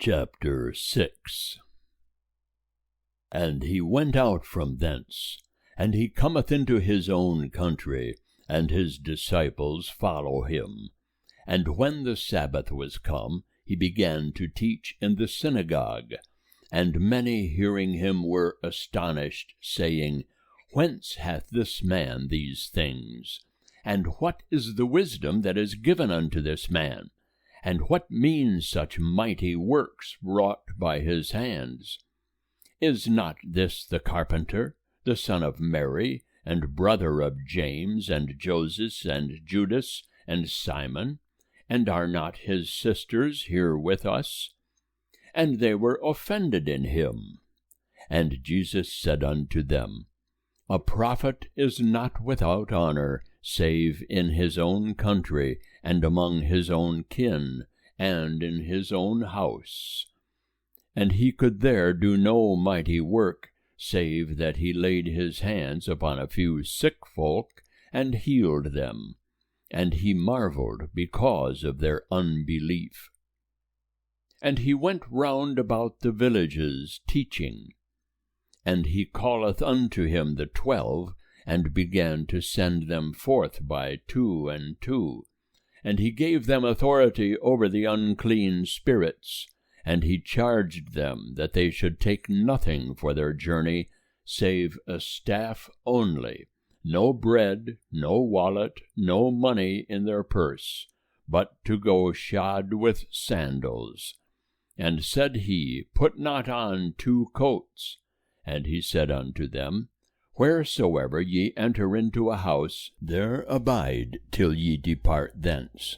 Chapter 6. And he went out from thence, and he cometh into his own country, and his disciples follow him. And when the Sabbath was come, he began to teach in the synagogue. And many hearing him were astonished, saying, Whence hath this man these things? And what is the wisdom that is given unto this man? And what mean such mighty works wrought by his hands? Is not this the carpenter, the son of Mary, and brother of James, and Joseph, and Judas, and Simon? And are not his sisters here with us? And they were offended in him. And Jesus said unto them, A prophet is not without honor, save in his own country, and among his own kin, and in his own house. And he could there do no mighty work, save that he laid his hands upon a few sick folk, and healed them. And he marveled because of their unbelief. And he went round about the villages, teaching. And he calleth unto him the 12, and began to send them forth by 2 and 2. And he gave them authority over the unclean spirits, and he charged them that they should take nothing for their journey, save a staff only, no bread, no wallet, no money in their purse, but to go shod with sandals. And said he, Put not on 2 coats. And he said unto them, Wheresoever ye enter into a house, there abide till ye depart thence.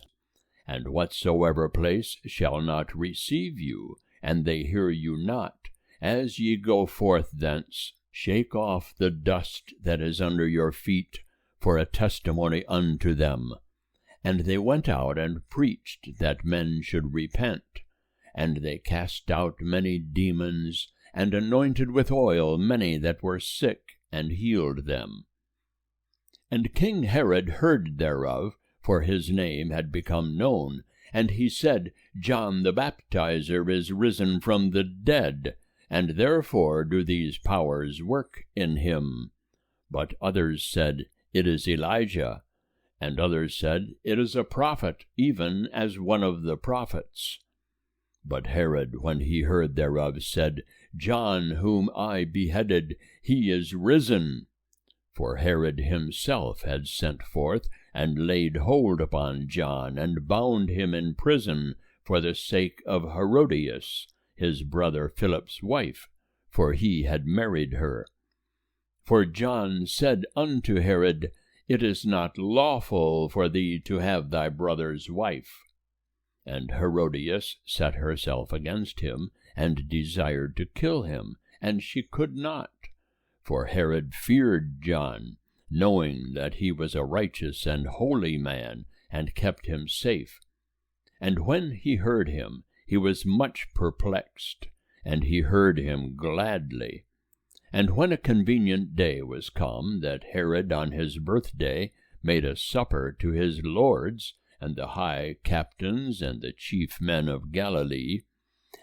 And whatsoever place shall not receive you, and they hear you not, as ye go forth thence, shake off the dust that is under your feet, for a testimony unto them. And they went out and preached that men should repent. And they cast out many demons, and anointed with oil many that were sick, and healed them. And King Herod heard thereof, for his name had become known, and he said, John the Baptizer is risen from the dead, and therefore do these powers work in him. But others said, It is Elijah. And others said, It is a prophet, even as one of the prophets. But Herod, when he heard thereof, said, John, whom I beheaded, he is risen. For Herod himself had sent forth, and laid hold upon John, and bound him in prison, for the sake of Herodias, his brother Philip's wife, for he had married her. For John said unto Herod, It is not lawful for thee to have thy brother's wife. And Herodias set herself against him, and desired to kill him, and she could not. For Herod feared John, knowing that he was a righteous and holy man, and kept him safe. And when he heard him, he was much perplexed, and he heard him gladly. And when a convenient day was come, that Herod on his birthday made a supper to his lords, and the high captains and the chief men of Galilee,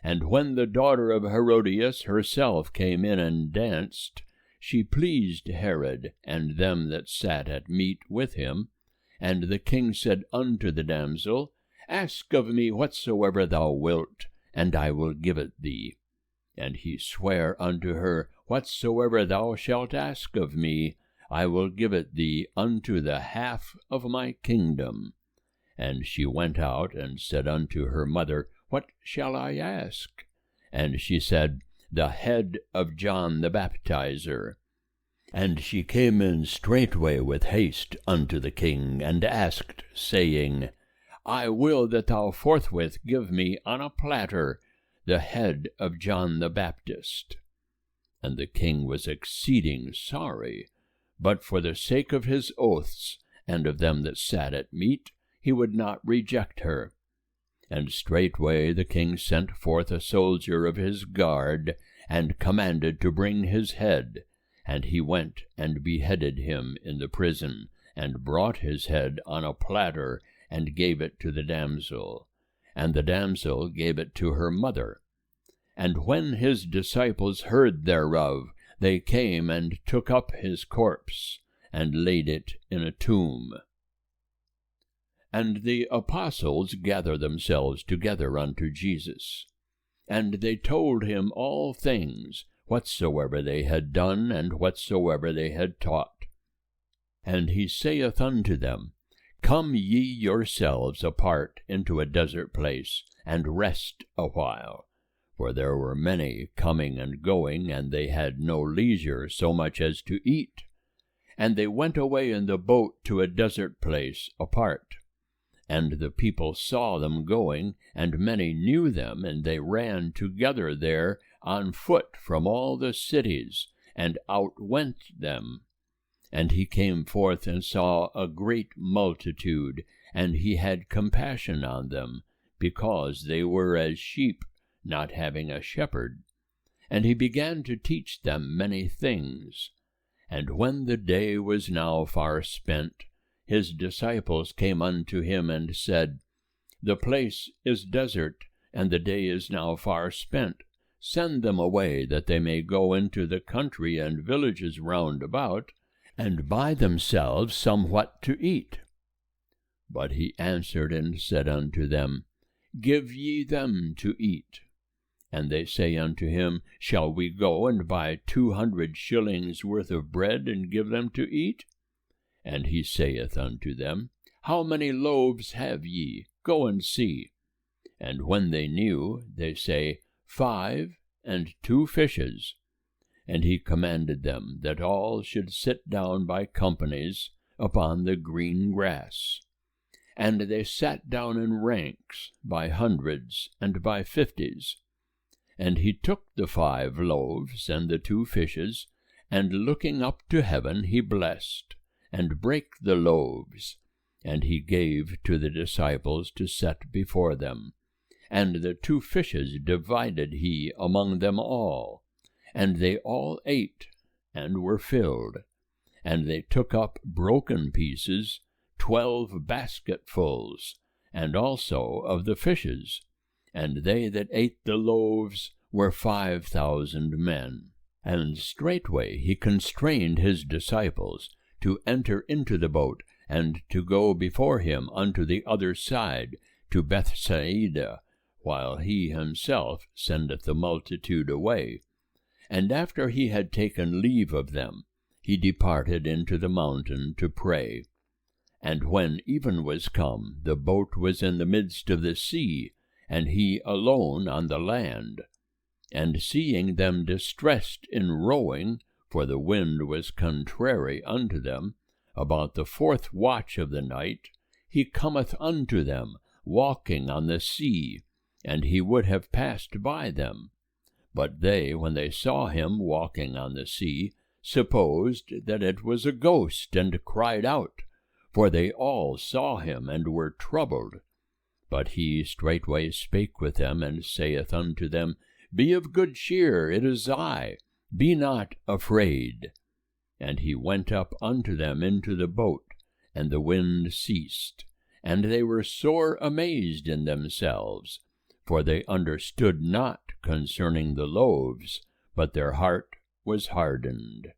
and when the daughter of Herodias herself came in and danced, she pleased Herod and them that sat at meat with him. And the king said unto the damsel, Ask of me whatsoever thou wilt, and I will give it thee. And he sware unto her, Whatsoever thou shalt ask of me, I will give it thee unto the half of my kingdom. And she went out and said unto her mother, What shall I ask? And she said, The head of John the Baptizer. And she came in straightway with haste unto the king, and asked, saying, I will that thou forthwith give me on a platter the head of John the Baptist. And the king was exceeding sorry, but for the sake of his oaths, and of them that sat at meat, he would not reject her. And straightway the king sent forth a soldier of his guard, and commanded to bring his head. And he went and beheaded him in the prison, and brought his head on a platter, and gave it to the damsel. And the damsel gave it to her mother. And when his disciples heard thereof, they came and took up his corpse, and laid it in a tomb. And the apostles gathered themselves together unto Jesus, and they told him all things, whatsoever they had done, and whatsoever they had taught. And he saith unto them, Come ye yourselves apart into a desert place, and rest a while. For there were many coming and going, and they had no leisure so much as to eat. And they went away in the boat to a desert place apart. And the people saw them going, and many knew them, and they ran together there on foot from all the cities, and outwent them. And he came forth and saw a great multitude, and he had compassion on them, because they were as sheep, not having a shepherd. And he began to teach them many things. And when the day was now far spent, his disciples came unto him and said, The place is desert, and the day is now far spent. Send them away, that they may go into the country and villages round about, and buy themselves somewhat to eat. But he answered and said unto them, Give ye them to eat. And they say unto him, Shall we go and buy 200 shillings worth of bread, and give them to eat? And he saith unto them, How many loaves have ye? Go and see. And when they knew, they say, 5, and 2 fishes. And he commanded them that all should sit down by companies upon the green grass. And they sat down in ranks, by hundreds, and by 50s. And he took the 5 loaves and the 2 fishes, and looking up to heaven, he blessed, and brake the loaves, and he gave to the disciples to set before them. And the 2 fishes divided he among them all. And they all ate, and were filled. And they took up broken pieces, 12 basketfuls, and also of the fishes. And they that ate the loaves were 5,000 men. And straightway he constrained his disciples to enter into the boat, and to go before him unto the other side, to Bethsaida, while he himself sendeth the multitude away. And after he had taken leave of them, he departed into the mountain to pray. And when even was come, the boat was in the midst of the sea, and he alone on the land. And seeing them distressed in rowing, for the wind was contrary unto them, about the 4th watch of the night, he cometh unto them, walking on the sea, and he would have passed by them. But they, when they saw him walking on the sea, supposed that it was a ghost, and cried out, for they all saw him, and were troubled. But he straightway spake with them, and saith unto them, Be of good cheer, it is I, be not afraid. And he went up unto them into the boat, and the wind ceased, and they were sore amazed in themselves, for they understood not concerning the loaves, but their heart was hardened.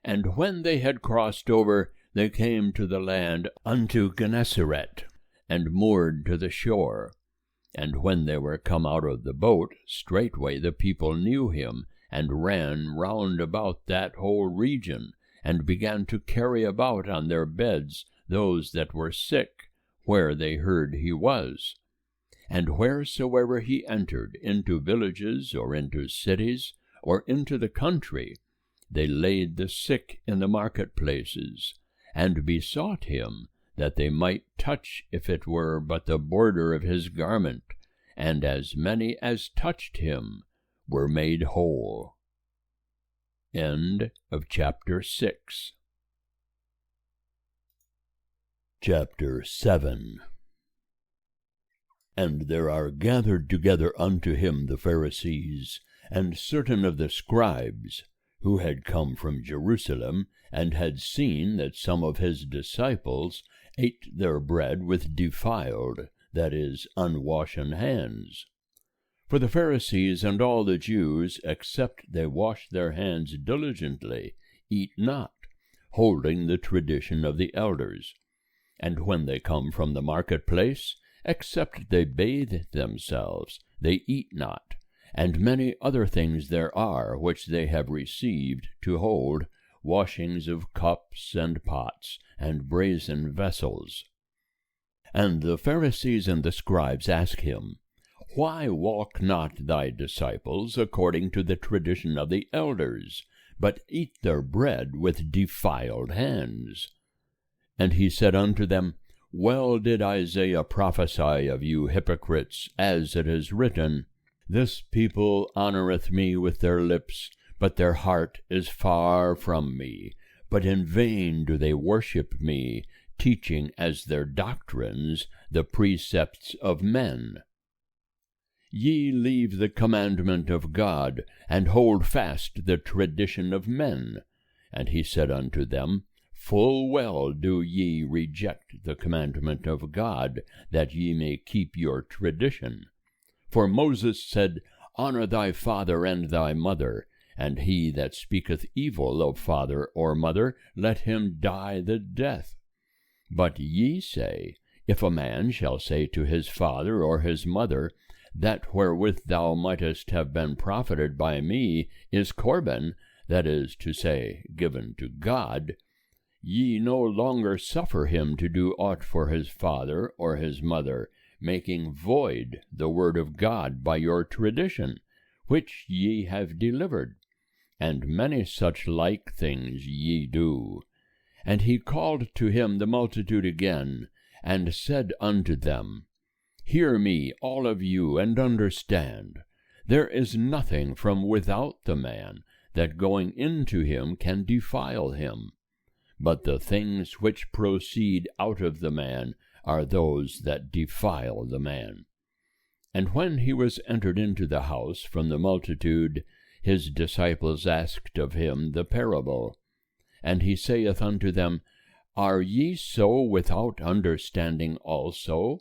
And when they had crossed over, they came to the land unto Gennesaret, and moored to the shore. And when they were come out of the boat, straightway the people knew him, and ran round about that whole region, and began to carry about on their beds those that were sick, where they heard he was. And wheresoever he entered, into villages, or into cities, or into the country, they laid the sick in the marketplaces, and besought him that they might touch, if it were but the border of his garment, and as many as touched him were made whole. End of chapter 6. Chapter 7. And there are gathered together unto him the Pharisees, and certain of the scribes, who had come from Jerusalem, and had seen that some of his disciples ate their bread with defiled, that is, unwashen hands. For the Pharisees and all the Jews, except they wash their hands diligently, eat not, holding the tradition of the elders. And when they come from the marketplace, except they bathe themselves, they eat not. And many other things there are which they have received to hold, washings of cups and pots and brazen vessels. And the Pharisees and the scribes ask him, Why walk not thy disciples according to the tradition of the elders, but eat their bread with defiled hands? And he said unto them, Well did Isaiah prophesy of you hypocrites, as it is written, This people honoureth me with their lips, but their heart is far from me. But in vain do they worship me, teaching as their doctrines the precepts of men. Ye leave the commandment of God, and hold fast the tradition of men. And he said unto them, Full well do ye reject the commandment of God, that ye may keep your tradition. For Moses said, Honour thy father and thy mother, and he that speaketh evil of father or mother, let him die the death. But ye say, If a man shall say to his father or his mother, That wherewith thou mightest have been profited by me is Corban, that is to say, given to God, ye no longer suffer him to do aught for his father or his mother, making void the word of God by your tradition, which ye have delivered. And many such like things ye do. And he called to him the multitude again, and said unto them, Hear me, all of you, and understand. There is nothing from without the man, that going into him can defile him. But the things which proceed out of the man are those that defile the man. And when he was entered into the house from the multitude, his disciples asked of him the parable. And he saith unto them, Are ye so without understanding also?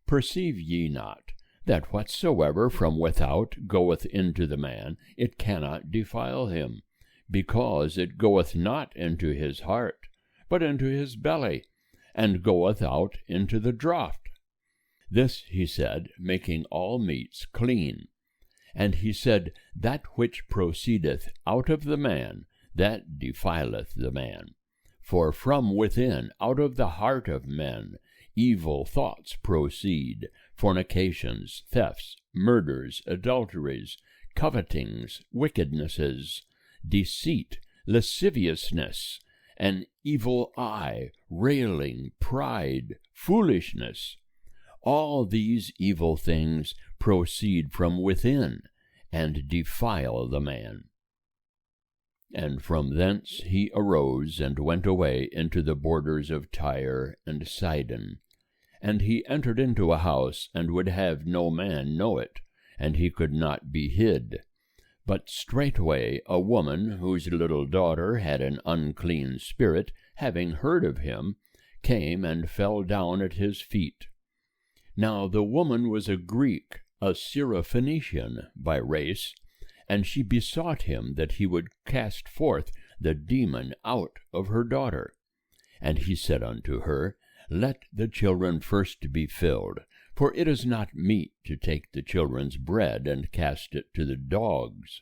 Perceive ye not, that whatsoever from without goeth into the man, it cannot defile him, because it goeth not into his heart, but into his belly, and goeth out into the draught? This he said, making all meats clean. And he said, That which proceedeth out of the man, that defileth the man. For from within, out of the heart of men, evil thoughts proceed, fornications, thefts, murders, adulteries, covetings, wickednesses, deceit, lasciviousness, an evil eye, railing, pride, foolishness. All these evil things proceed from within, and defile the man. And from thence he arose and went away into the borders of Tyre and Sidon. And he entered into a house, and would have no man know it, and he could not be hid. But straightway a woman, whose little daughter had an unclean spirit, having heard of him, came and fell down at his feet. Now the woman was a Greek, a Syrophoenician by race, and she besought him that he would cast forth the demon out of her daughter. And he said unto her, Let the children first be filled, for it is not meet to take the children's bread and cast it to the dogs.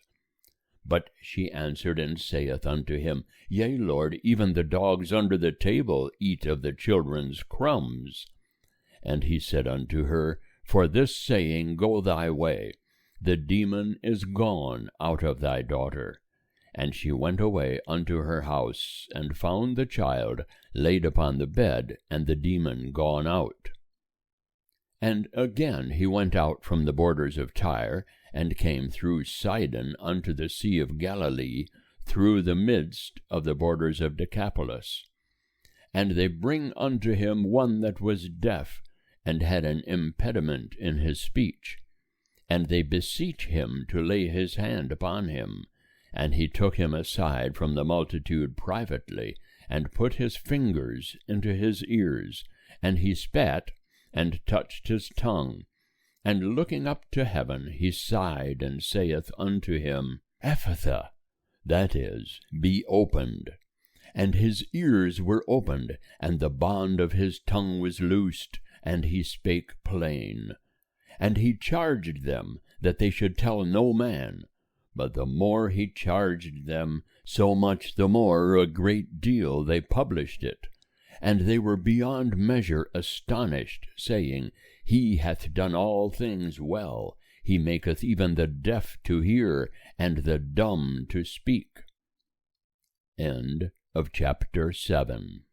But she answered and saith unto him, Yea, Lord, even the dogs under the table eat of the children's crumbs. And he said unto her, For this saying go thy way, the demon is gone out of thy daughter. And she went away unto her house, and found the child laid upon the bed, and the demon gone out. And again he went out from the borders of Tyre, and came through Sidon unto the sea of Galilee, through the midst of the borders of Decapolis. And they bring unto him one that was deaf, and had an impediment in his speech. And they beseech him to lay his hand upon him. And he took him aside from the multitude privately, and put his fingers into his ears, and he spat, and touched his tongue. And looking up to heaven, he sighed, and saith unto him, Ephphatha, that is, be opened. And his ears were opened, and the bond of his tongue was loosed, and he spake plain. And he charged them that they should tell no man. But the more he charged them, so much the more a great deal they published it. And they were beyond measure astonished, saying, He hath done all things well. He maketh even the deaf to hear, and the dumb to speak. End of chapter 7.